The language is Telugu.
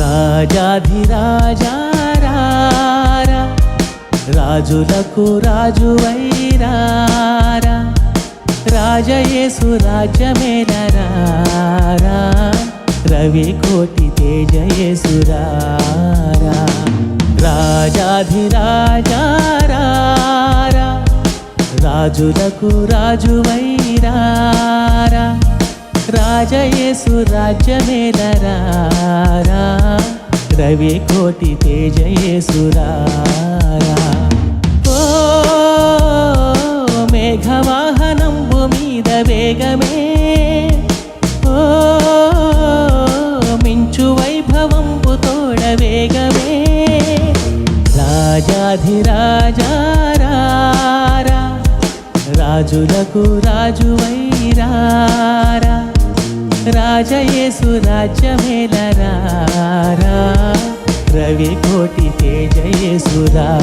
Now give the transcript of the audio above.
రాజాధిరాజా రారా, రాజులకు రాజువైరారా, రాజయేసు రాజ్యమేలరారా, రవి కోటి తేజయేసురారా. రాజాధిరాజా రారా, రాజులకు రాజువైరారా, రాజయేసు రాజ్యమేలరారా, రవి కోటి తేజయేసురారా. ఓ మేఘవాహనంబు మీద వేగమే, ఓ మించు వైభవంబు తోడ వేగమే, రాజాధిరాజా రారా, రాజులకు రాజువైరారా, రాజయేసు రాజ్యమేలరారా, రవి కోటి తేజయేసురారా.